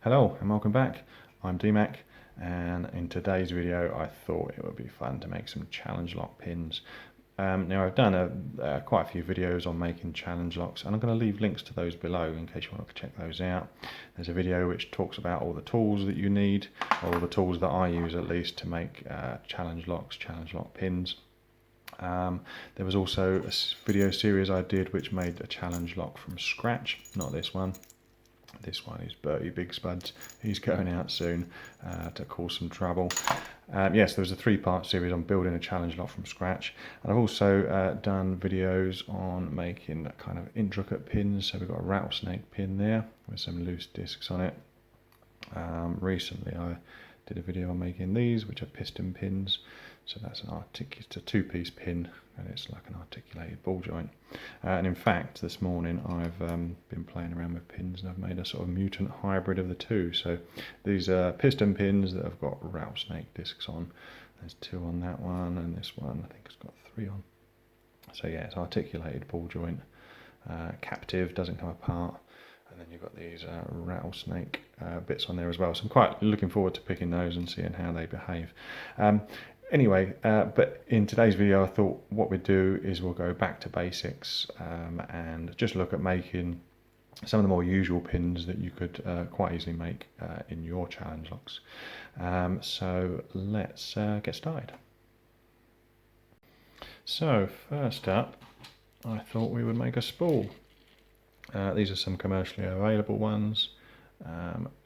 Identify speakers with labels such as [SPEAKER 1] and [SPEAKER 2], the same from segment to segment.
[SPEAKER 1] Hello and welcome back. I'm DMAC, and in today's video I thought it would be fun to make some challenge lock pins. Now I've done quite a few videos on making challenge locks, and I'm going to leave links to those below in case you want to check those out. There's a video which talks about all the tools that you need, or all the tools that I use at least, to make challenge lock pins. There was also a video series I did which made a challenge lock from scratch, not this one. This one is Bertie Big Spuds. He's going out soon to cause some trouble. Yes, there was a 3-part series on building a challenge lock from scratch, and I've also done videos on making kind of intricate pins. So we've got a rattlesnake pin there with some loose discs on it. Recently I did a video on making these, which are piston pins. So that's it's a 2-piece pin, and it's like an articulated ball joint. And in fact, this morning I've been playing around with pins, and I've made a sort of mutant hybrid of the two. So these are piston pins that have got rattlesnake discs on. There's 2 on that one, and this one I think it's got 3 on. So yeah, it's articulated ball joint, captive, doesn't come apart. And then you've got these rattlesnake bits on there as well. So I'm quite looking forward to picking those and seeing how they behave. Anyway, but in today's video I thought what we'd do is we'll go back to basics and just look at making some of the more usual pins that you could quite easily make in your challenge locks. So let's get started. So first up, I thought we would make a spool. These are some commercially available ones.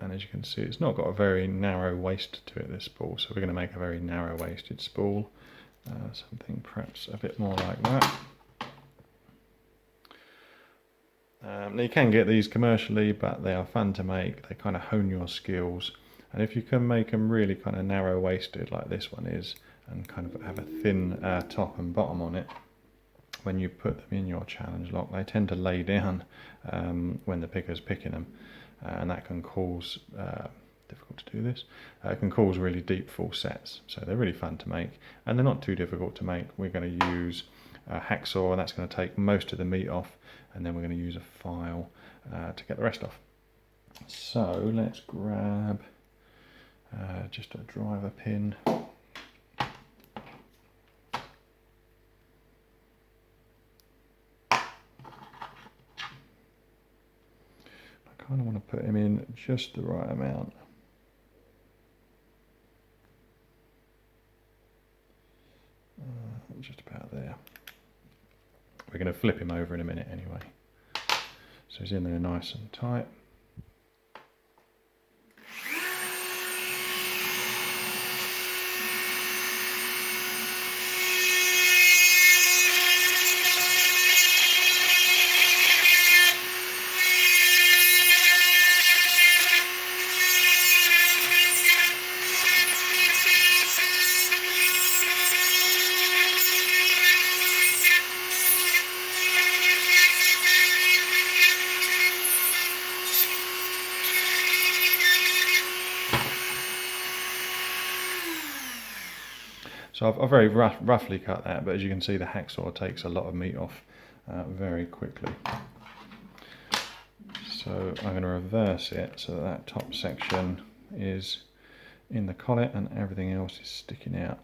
[SPEAKER 1] And as you can see, it's not got a very narrow waist to it, this spool, so we're going to make a very narrow waisted spool, something perhaps a bit more like that. Now you can get these commercially, but they are fun to make. They kind of hone your skills, and if you can make them really kind of narrow waisted like this one is, and kind of have a thin top and bottom on it, when you put them in your challenge lock, they tend to lay down when the picker's picking them. And that can cause, difficult to do this, it can cause really deep full sets. So they're really fun to make, and they're not too difficult to make. We're going to use a hacksaw, and that's going to take most of the meat off, and then we're going to use a file to get the rest off. So let's grab just a driver pin. I kind of want to put him in just the right amount. Just about there. We're going to flip him over in a minute anyway. So he's in there nice and tight. So I've very roughly cut that, but as you can see, the hacksaw takes a lot of meat off very quickly. So I'm going to reverse it so that that top section is in the collet and everything else is sticking out.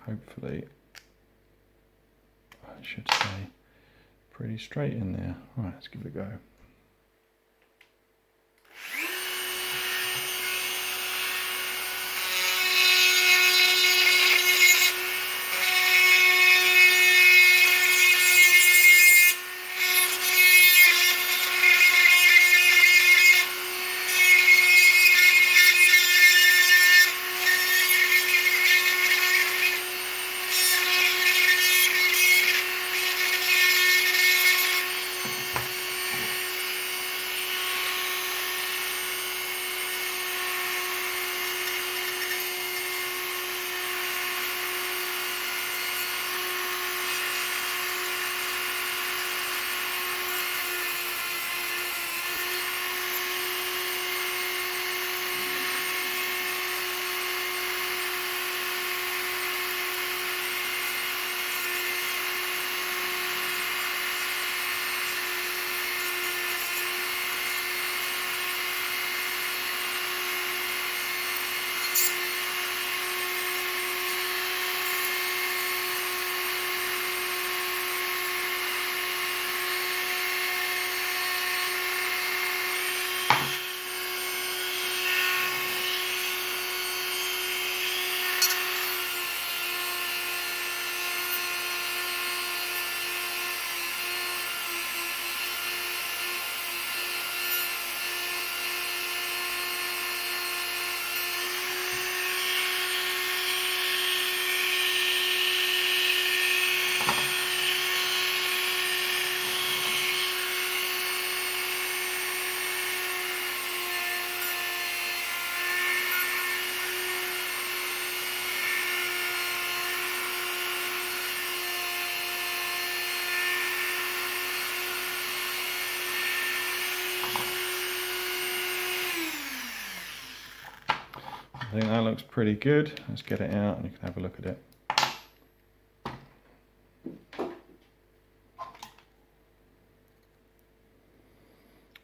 [SPEAKER 1] Hopefully, I should stay pretty straight in there. Right, let's give it a go. I think that looks pretty good. Let's get it out and you can have a look at it.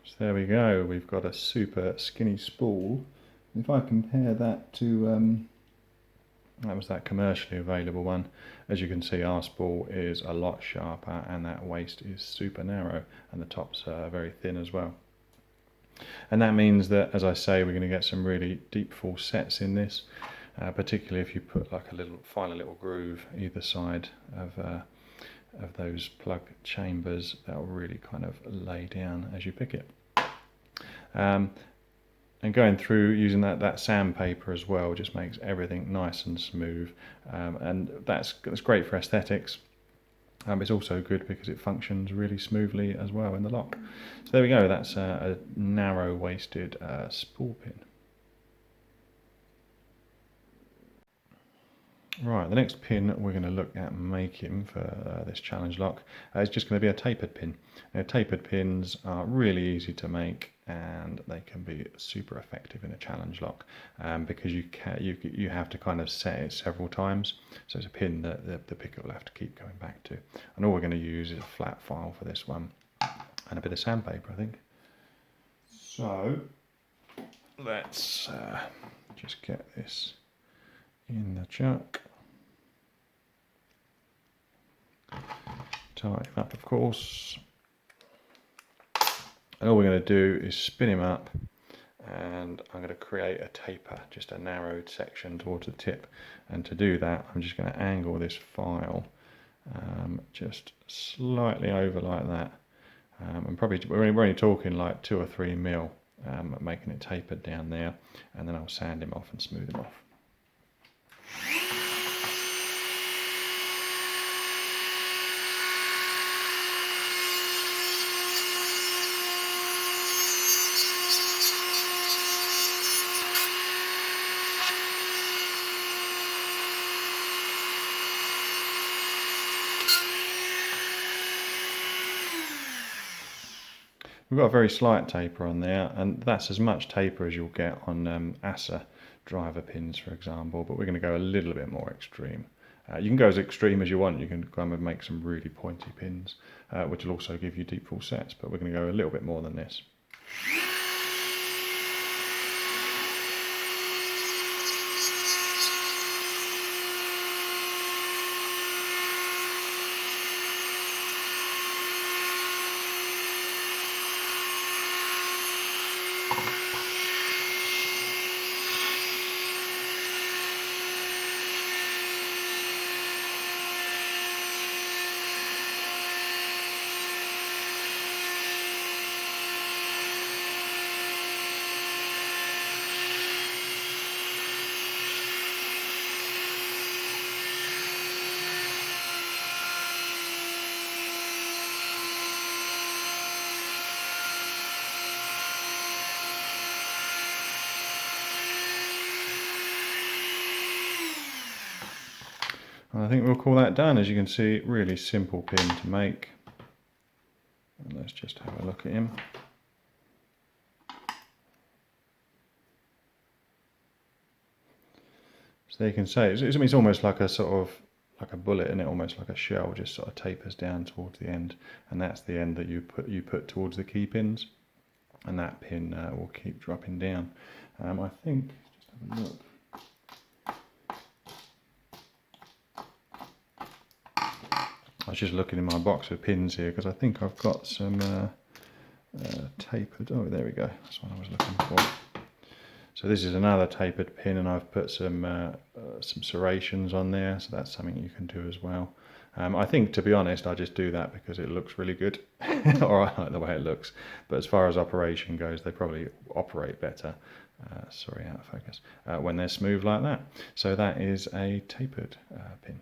[SPEAKER 1] So there we go, we've got a super skinny spool. If I compare that to, that was that commercially available one, as you can see our spool is a lot sharper and that waist is super narrow and the top's very thin as well. And that means that, as I say, we're going to get some really deep full sets in this, particularly if you put like a little final little groove either side of those plug chambers. That'll really kind of lay down as you pick it. And going through using that sandpaper as well just makes everything nice and smooth, and that's great for aesthetics. It's also good because it functions really smoothly as well in the lock. So there we go, that's a narrow waisted spool pin. Right, the next pin we're going to look at making for this challenge lock is just going to be a tapered pin. Now, tapered pins are really easy to make and they can be super effective in a challenge lock, because you have to kind of set it several times. So it's a pin that the picker will have to keep going back to. And all we're going to use is a flat file for this one and a bit of sandpaper, I think. So let's just get this in the chuck. Tie him up, of course. And all we're going to do is spin him up, and I'm going to create a taper, just a narrowed section towards the tip. And to do that, I'm just going to angle this file just slightly over like that. And probably we're only talking like 2 or 3 mil, making it tapered down there, and then I'll sand him off and smooth him off. We've got a very slight taper on there, and that's as much taper as you'll get on ASA driver pins, for example, but we're going to go a little bit more extreme. You can go as extreme as you want. You can kind of make some really pointy pins, which will also give you deep full sets, but we're going to go a little bit more than this. And I think we'll call that done. As you can see, really simple pin to make. And let's just have a look at him. So there you can see, it's almost like a sort of like a bullet, and it almost like a shell, just sort of tapers down towards the end, and that's the end that you put towards the key pins, and that pin will keep dropping down. I think, just have a look. I was just looking in my box of pins here because I think I've got some tapered. Oh, there we go. That's what I was looking for. So this is another tapered pin, and I've put some serrations on there. So that's something you can do as well. I think, to be honest, I just do that because it looks really good, or I like the way it looks. But as far as operation goes, they probably operate better. Sorry, out of focus. When they're smooth like that. So that is a tapered pin.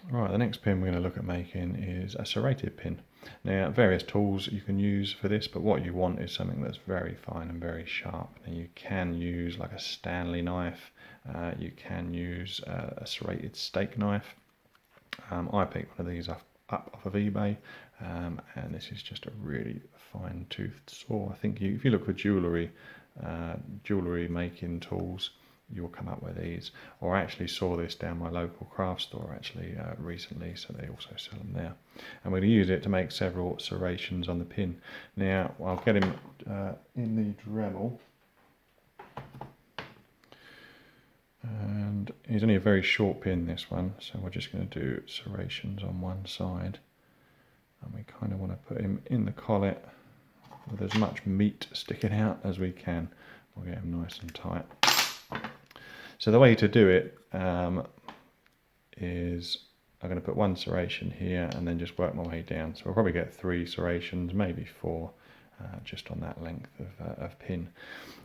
[SPEAKER 1] Right, the next pin we're going to look at making is a serrated pin. Now, various tools you can use for this, but what you want is something that's very fine and very sharp. Now, you can use like a Stanley knife, you can use a serrated steak knife. I picked one of these up off of eBay, and this is just a really fine toothed saw. I think if you look for jewellery jewellery making tools, you'll come up with these. Or I actually saw this down my local craft store actually recently, so they also sell them there. And we're going to use it to make several serrations on the pin. Now I'll get him in the Dremel, and he's only a very short pin, this one, so we're just going to do serrations on one side, and we kind of want to put him in the collet with as much meat sticking out as we can. We'll get him nice and tight. So the way to do it is I'm going to put one serration here and then just work my way down. So we'll probably get 3 serrations, maybe 4, just on that length of pin.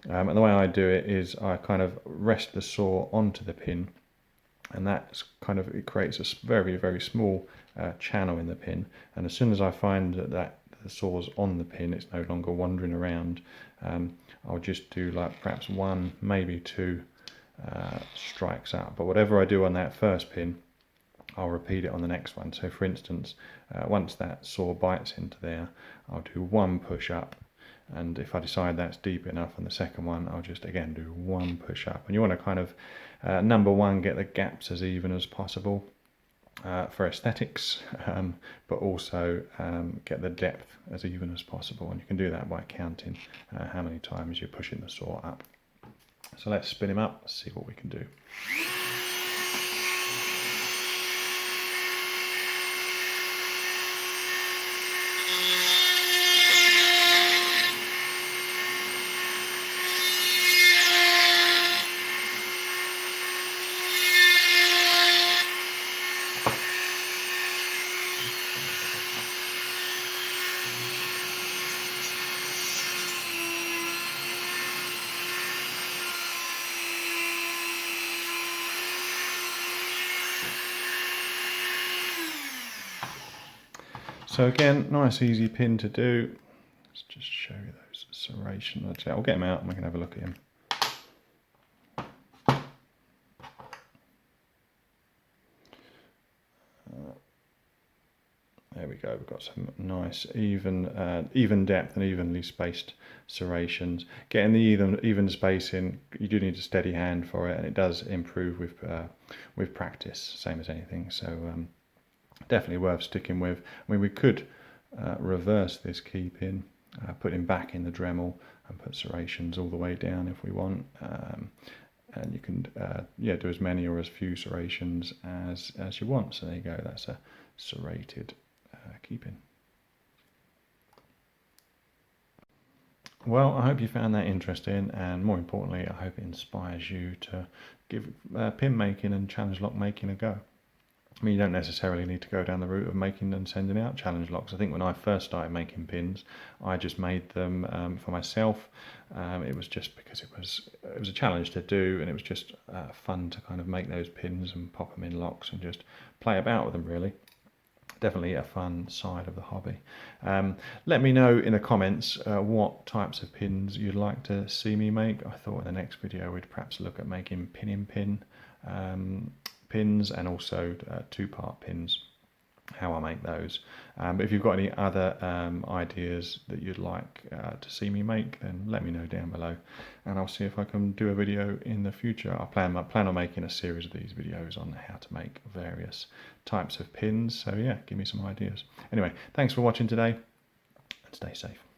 [SPEAKER 1] And the way I do it is I kind of rest the saw onto the pin, and that's kind of, it creates a very, very small channel in the pin. And as soon as I find that the saw's on the pin, it's no longer wandering around, I'll just do like perhaps 1, maybe 2 strikes up. But whatever I do on that first pin, I'll repeat it on the next one. So for instance, once that saw bites into there, I'll do 1 push up, and if I decide that's deep enough on the second one, I'll just again do 1 push up. And you want to kind of number 1, get the gaps as even as possible for aesthetics, but also get the depth as even as possible. And you can do that by counting how many times you're pushing the saw up. So let's spin him up, see what we can do. So again, nice easy pin to do. Let's just show you those serrations. I'll get them out and we can have a look at him. There we go, we've got some nice even depth and evenly spaced serrations. Getting the even spacing, you do need a steady hand for it, and it does improve with practice, same as anything. So definitely worth sticking with. I mean, we could reverse this key pin, put him back in the Dremel and put serrations all the way down if we want. And you can do as many or as few serrations as you want. So there you go, that's a serrated key pin. Well, I hope you found that interesting, and more importantly, I hope it inspires you to give pin making and challenge lock making a go. I mean, you don't necessarily need to go down the route of making and sending out challenge locks. I think when I first started making pins, I just made them for myself. It was just because it was a challenge to do, and it was just fun to kind of make those pins and pop them in locks and just play about with them, really. Definitely a fun side of the hobby. Let me know in the comments what types of pins you'd like to see me make. I thought in the next video we'd perhaps look at making pin-in-pin pins, and also 2-part pins, how I make those. But if you've got any other ideas that you'd like to see me make, then let me know down below, and I'll see if I can do a video in the future. I plan on making a series of these videos on how to make various types of pins, so yeah, give me some ideas. Anyway, thanks for watching today, and stay safe.